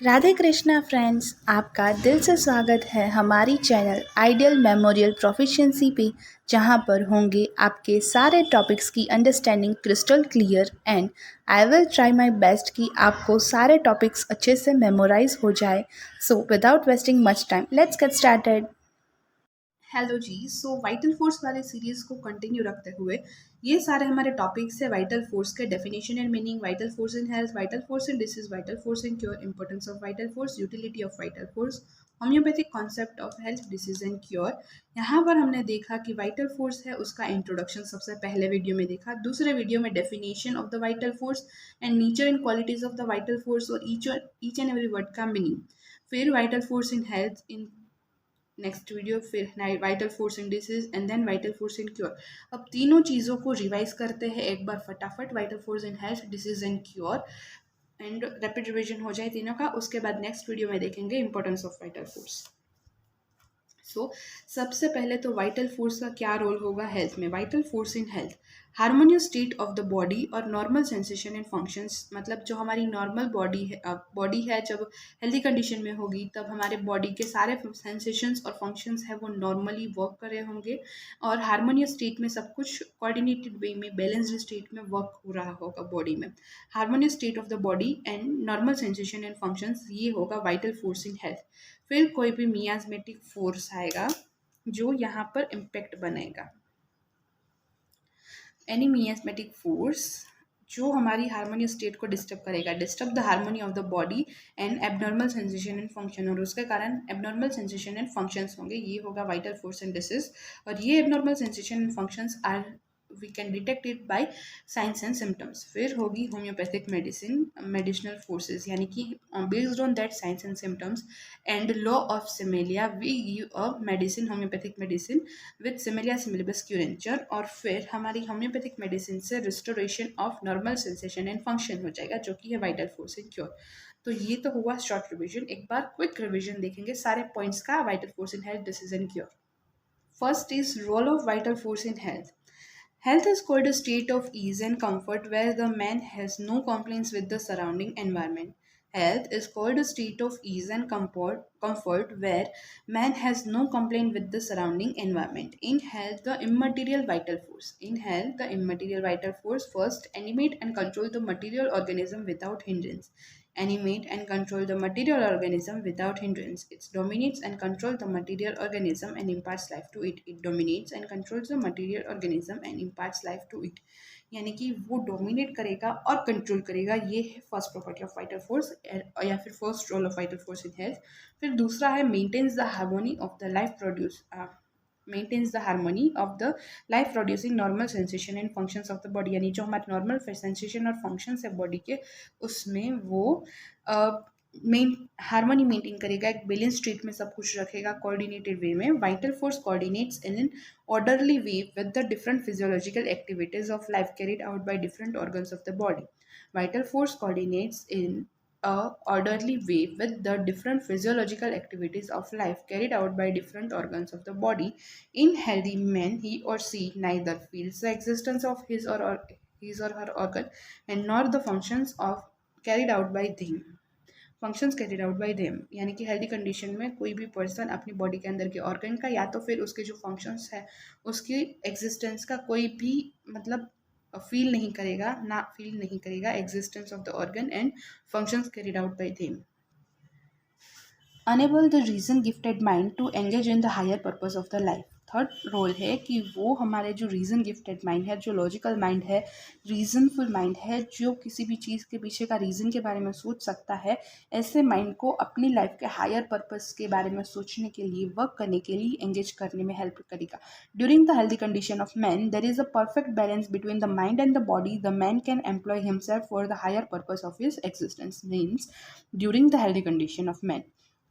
Radhe Krishna friends, आपका दिल से स्वागत है हमारी चैनल आइडियल मेमोरियल प्रोफिशिएंसी पे, जहां पर होंगे आपके सारे टॉपिक्स की understanding crystal clear and I will try my best कि आपको सारे टॉपिक्स अच्छे से मेमोराइज हो जाए। So without wasting much time, let's get started. Hello जी। वाइटल फोर्स वाले सीरीज को कंटिन्यू रखते हुए ये सारे हमारे टॉपिक्स है वाइटल फोर्स के definition and meaning, vital force in health, vital force in disease, vital force in cure, importance of vital force, utility of vital force, homeopathic concept of health, disease and cure. यहाँ पर हमने देखा कि vital force है उसका introduction सबसे पहले video में देखा, दूसरे वीडियो में definition of the vital force and nature and qualities of the vital force और ईच एंड एवरी वर्ड का मीनिंग। फिर vital force in health in next video, फिर vital force in disease and then vital force in cure. अब तीनों चीज़ों को revise करते हैं एक बार फटाफट, vital force in health, disease and cure, and rapid revision हो जाए तीनों का। उसके बाद नेक्स्ट वीडियो में देखेंगे इंपॉर्टेंस ऑफ वाइटल फोर्स। सबसे पहले तो वाइटल फोर्स का क्या रोल होगा हेल्थ में। Vital force in health, harmonious state of the body और नॉर्मल सेंसेशन एंड फंक्शंस, मतलब जो हमारी नॉर्मल बॉडी है जब हेल्दी कंडीशन में होगी तब हमारे बॉडी के सारे सेंसेशंस और फंक्शंस है वो नॉर्मली वर्क कर रहे होंगे और हार्मोनियस स्टेट में सब कुछ कोऑर्डिनेटेड वे में बैलेंस्ड स्टेट में वर्क हो रहा होगा बॉडी में। Harmonious state of the body and normal sensation and functions, ये होगा वाइटल फोर्स इन हेल्थ। फिर कोई भी मियाज़मेटिक फोर्स आएगा जो यहाँ पर इम्पैक्ट बनेगा, एनी मियाज़मेटिक फोर्स जो हमारी हार्मोनियस स्टेट को डिस्टर्ब करेगा, disturb the harmony of the body and abnormal sensation and function, और उसके कारण एबनॉर्मल सेंसेशन एंड फंक्शंस होंगे, ये होगा वाइटल फोर्स एंड डिसीज। और ये abnormal sensation and functions are we can detect it by signs and symptoms. फिर होगी होम्योपैथिक मेडिसिन, मेडिसिनल फोर्सेस, यानी कि based on that signs and symptoms and law of similia we give a medicine, homeopathic medicine with similia similibus curentur. और फिर हमारी homeopathic medicine से restoration of normal sensation and function हो जाएगा, जो कि है वाइटल फोर्स इन क्योर। तो ये तो हुआ शॉर्ट रिविजन। एक बार क्विक रिविजन देखेंगे सारे पॉइंट्स का vital force in health, disease and cure. First is role of vital force in health. Health is called a state of ease and comfort where the man has no complaints with the surrounding environment. Health is called a state of ease and comfort where man has no complaint with the surrounding environment. In health, the immaterial vital force. In health, the immaterial vital force first animate and control the material organism without hindrance. Animate and control the material organism without hindrance. It dominates and controls the material organism and imparts life to it. It dominates and controls the material organism and imparts life to it. यानी कि वो dominate करेगा और control करेगा, ये है first property of vital force या फिर first role of vital force in health. फिर दूसरा है maintains the harmony of the life produce maintains the harmony of the life producing normal sensation and functions of the body, यानी जो हमारे normal sensation और functions है body के उसमें वो मेन हार्मोनी मेंटेन करेगा, एक बैलेंस स्टेट में सब कुछ रखेगा कोऑर्डिनेटेड वे में। Vital force coordinates in an orderly way with the different physiological activities of life carried out by different organs of the body. Vital force coordinates in a orderly way with the different physiological activities of life carried out by different organs of the body. In healthy men, he or she neither feels the existence of his or her organ and nor the functions of carried out by them. Functions carried out by them, यानी कि healthy condition में कोई भी person अपनी body के अंदर के organ का या तो फिर उसके जो फंक्शंस है उसकी एग्जिस्टेंस का कोई भी मतलब फील नहीं करेगा, ना फील नहीं करेगा existence of the organ and functions carried out by them. Enable the reason gifted mind to engage in the higher purpose of the life. Third role है कि वो हमारे जो रीज़न गिफ्टेड माइंड है, जो लॉजिकल माइंड है, रीज़नफुल mind है, जो किसी भी चीज़ के पीछे का रीज़न के बारे में सोच सकता है, ऐसे माइंड को अपनी लाइफ के हायर पर्पस के बारे में सोचने के लिए, वर्क करने के लिए एंगेज करने में हेल्प करेगा। During the healthy condition of man there is a perfect balance between the mind and the body. The man can employ himself for the higher purpose of his existence. Means during the healthy condition of man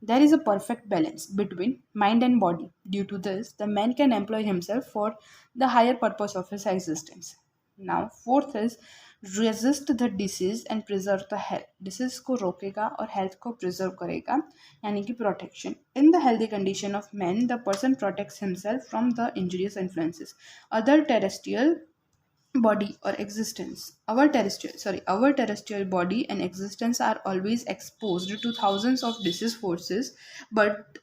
there is a perfect balance between mind and body. Due to this, the man can employ himself for the higher purpose of his existence. Now, fourth is resist the disease and preserve the health. Disease को रोकेगा और health को preserve करेगा, यानी कि protection. In the healthy condition of man, the person protects himself from the injurious influences. Other terrestrial body or existence. Our terrestrial body and existence are always exposed to thousands of disease forces, but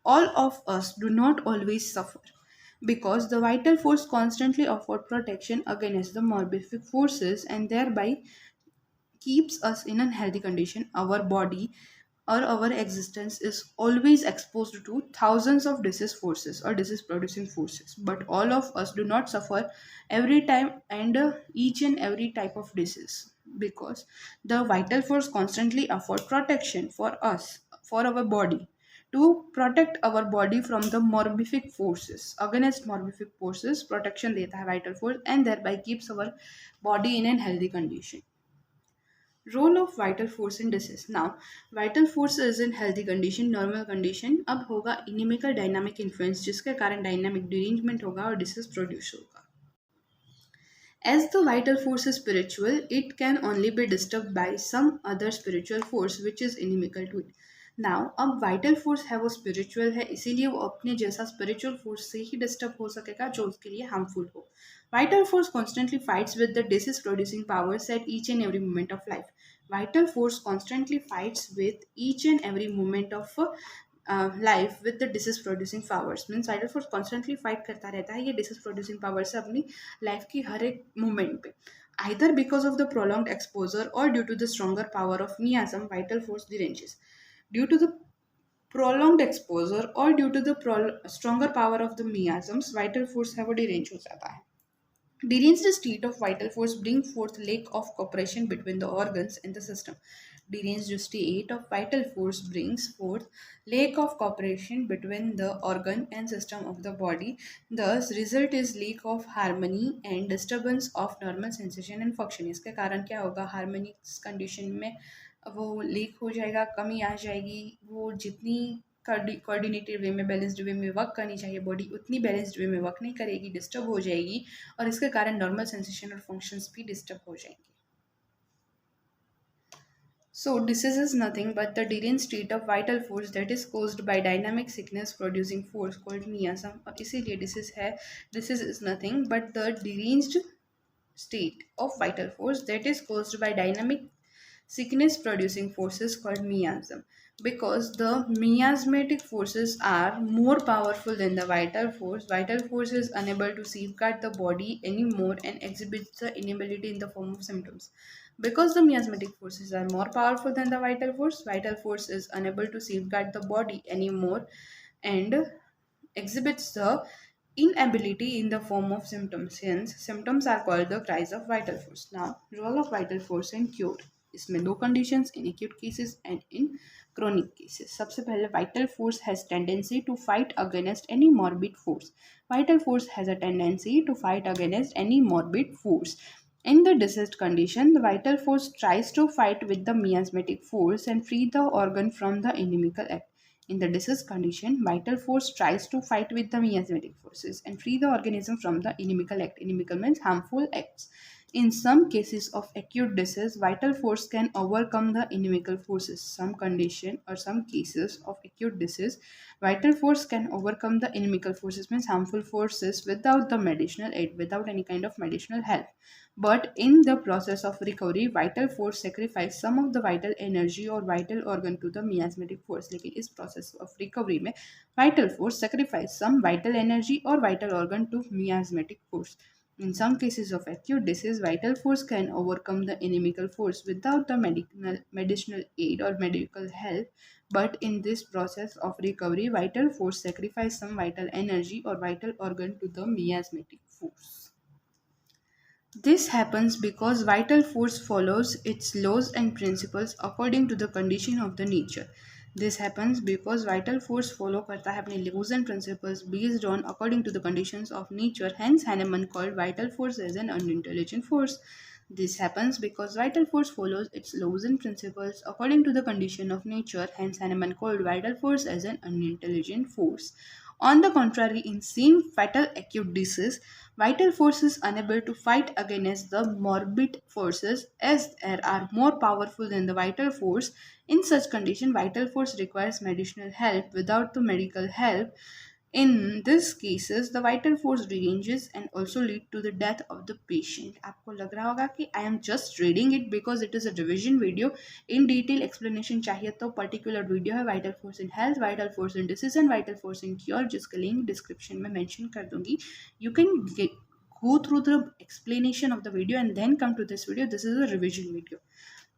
all of us do not always suffer because the vital force constantly afford protection against the morbific forces and thereby keeps us in a healthy condition. Our body or our existence is always exposed to thousands of disease forces or disease producing forces, but all of us do not suffer every time and each and every type of disease because the vital force constantly afford protection for us, for our body, to protect our body from the morbific forces. Against morbific forces protection देता है vital force and thereby keeps our body in a healthy condition. Role of vital force in disease. Now, vital force is in healthy condition, normal condition. अब होगा inimical dynamic influence जिसके कारण dynamic derangement होगा और disease produce होगा. As the vital force is spiritual, it can only be disturbed by some other spiritual force which is inimical to it. Now, अब vital force है वो spiritual है, इसीलिए वो अपने जैसा spiritual force से ही disturb हो सकेगा जो उसके लिए harmful हो. Vital force constantly fights with the disease producing powers at each and every moment of life. Vital force constantly fights with each and every moment of life with the disease producing powers. Means vital force constantly fight करता रहता है ये disease producing power से अपनी life की हर एक moment पे. Either because of the prolonged exposure or due to the stronger power of miasm, vital force deranges. Due to the prolonged exposure or due to the stronger power of the miasms, vital force है वो derange हो जाता है. Deranged state of vital force bring forth lack of cooperation between the organs in the system. Deranged state of vital force brings forth lack of cooperation between the organ and system of the body. Thus, result is lack of harmony and disturbance of normal sensation and function. इसके कारण क्या होगा? Harmonious condition में वो leak हो जाएगा, कमी आ जाएगी. वो जितनी कोऑर्डिनेटेड वे में, बैलेंस्ड वे में वर्क करनी चाहिए बॉडी, उतनी बैलेंस्ड वे में वर्क नहीं करेगी, डिस्टर्ब हो जाएगी और इसके कारण नॉर्मल सेंसेशन और फंक्शंस भी डिस्टर्ब हो जाएंगे. So disease is nothing but the deranged state of vital force that is caused by dynamic sickness producing force called miasm. और इसीलिए disease है, disease is nothing but the deranged state of vital force that is caused by dynamic sickness producing forces called miasm, because the miasmatic forces are more powerful than the vital force. Vital force is unable to safeguard the body anymore and exhibits the inability in the form of symptoms. Because the miasmatic forces are more powerful than the vital force is unable to safeguard the body anymore and exhibits the inability in the form of symptoms. Hence, symptoms are called the cries of vital force. Now, role of vital force in cure. इसमें दो conditions, in acute cases and in chronic cases. सबसे पहले vital force has tendency to fight against any morbid force. Vital force has a tendency to fight against any morbid force. In the diseased condition, the vital force tries to fight with the miasmatic force and free the organ from the inimical act. In the disease condition, vital force tries to fight with the miasmatic forces and free the organism from the inimical act. Inimical means harmful acts. In some cases of acute disease, vital force can overcome the inimical forces. Some condition or some cases of acute disease, vital force can overcome the inimical forces, means harmful forces, without the medicinal aid, without any kind of medicinal help. But in the process of recovery, vital force sacrifice some of the vital energy or vital organ to the miasmatic force. लेकिन इस process of recovery में vital force sacrifice some vital energy or vital organ to miasmatic force. In some cases of acute disease, vital force can overcome the inimical force without the medicinal aid or medical help. But in this process of recovery, vital force sacrifice some vital energy or vital organ to the miasmatic force. This happens because vital force follows its laws and principles according to the condition of the nature. This happens because vital force follow करता है अपने laws and principles based on according to the conditions of nature. Hence, Hahnemann called vital force as an unintelligent force. This happens because vital force follows its laws and principles according to the condition of nature. Hence, Hahnemann called vital force as an unintelligent force. On the contrary, in same fatal acute disease, vital force is unable to fight against the morbid forces as they are more powerful than the vital force. In such condition, vital force requires medicinal help. Without the medical help, In this cases, the vital force ranges and also lead to the death of the patient. आपको लग रहा होगा कि I am just reading it because it is a revision video. In detail explanation चाहिए तो particular video है vital force in health, vital force in disease and vital force in cure, जिसका link description में mention कर दूंगी. You can go through the explanation of the video and then come to this video. This is a revision video.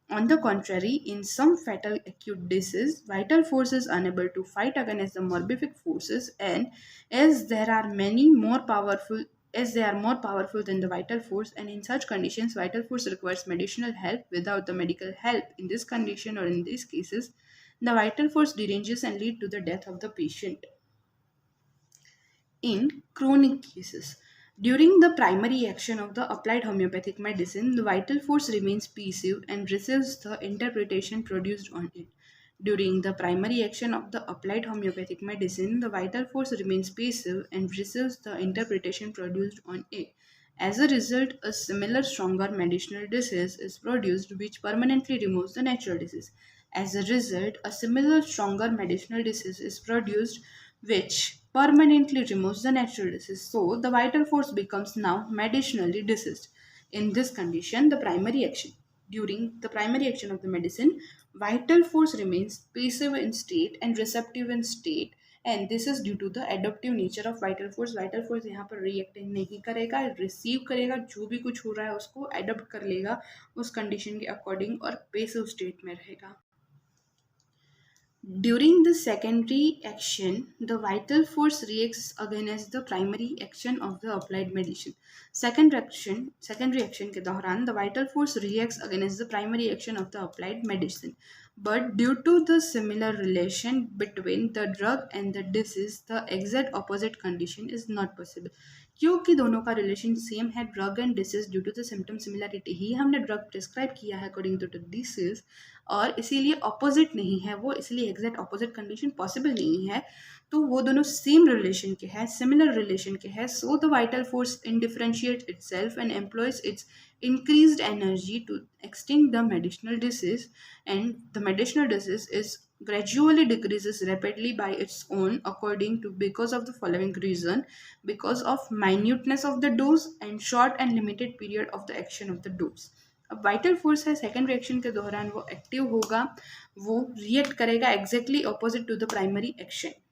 On the contrary, in some fatal acute disease, vital force is unable to fight against the morbific forces, and as there are many more powerful as they are more powerful than the vital force, and in such conditions vital force requires medicinal help. Without the medical help in this condition or in these cases, the vital force deranges and lead to the death of the patient. In chronic cases, during the primary action of the applied homeopathic medicine, the vital force remains passive and receives the interpretation produced on it. During the primary action of the applied homeopathic medicine, the vital force remains passive and receives the interpretation produced on it. As a result, a similar stronger medicinal disease is produced which permanently removes the natural disease. As a result, a similar stronger medicinal disease is produced which permanently removes the natural disease. So, the vital force becomes now medicinally diseased. In this condition, during the primary action of the medicine, vital force remains passive in state and receptive in state, and this is due to the adaptive nature of vital force. Vital force यहाँ पर react नहीं करेगा, receive करेगा, जो भी कुछ हो रहा है उसको अडोप्ट कर लेगा उस कंडीशन के अकॉर्डिंग और पेसिव स्टेट में रहेगा. During the secondary action, the vital force reacts against the primary action of the applied medicine. Secondary action के दौरान the vital force reacts against the primary action of the applied medicine. But due to the similar relation between the drug and the disease, the exact opposite condition is not possible. क्योंकि दोनों का relation same है, drug and disease, due to the symptom similarity ही हमने drug prescribe किया है according to the disease, और इसीलिए ऑपोजिट नहीं है वो, इसलिए एग्जैक्ट ऑपोजिट कंडीशन पॉसिबल नहीं है. तो वो दोनों सेम रिलेशन के हैं, सिमिलर रिलेशन के हैं. So the vital force indifferentiate itself and employs its increased energy to extinct the medicinal disease, and the medicinal disease is gradually decreases rapidly by its own according to because of the following reason: because of minuteness of the dose and short and limited period of the action of the dose. अब vital force है, second reaction के दौरान वो active होगा, वो react करेगा exactly opposite to the primary action,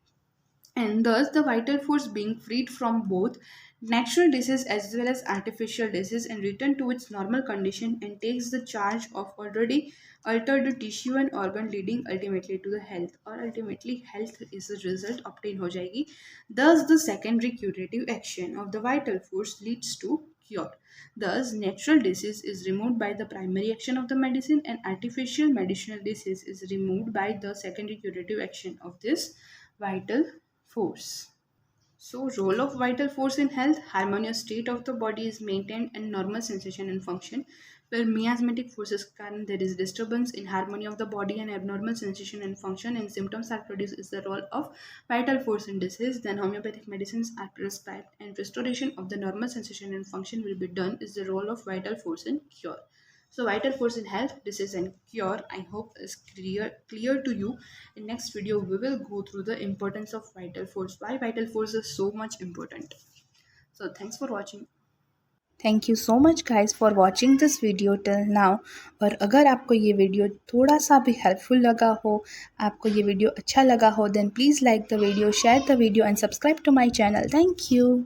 and thus the vital force being freed from both natural disease as well as artificial disease and return to its normal condition and takes the charge of already altered tissue and organ, leading ultimately to the health, or ultimately health is the result obtained हो जाएगी. Thus the secondary curative action of the vital force leads to cure. Thus natural disease is removed by the primary action of the medicine and artificial medicinal disease is removed by the secondary curative action of this vital force. So, role of vital force in health: harmonious state of the body is maintained and normal sensation and function. Where miasmatic forces के कारण there is disturbance in harmony of the body and abnormal sensation and function and symptoms are produced is the role of vital force in disease. Then homeopathic medicines are prescribed and restoration of the normal sensation and function will be done is the role of vital force in cure. So vital force in health, disease and cure, I hope is clear to you. In next video, we will go through the importance of vital force, why vital force is so much important. So thanks for watching. Thank you so much guys for watching this video till now. और अगर आपको ये video थोड़ा सा भी helpful लगा हो, आपको ये वीडियो अच्छा लगा हो, then please like the video, share the video and subscribe to my channel. Thank you.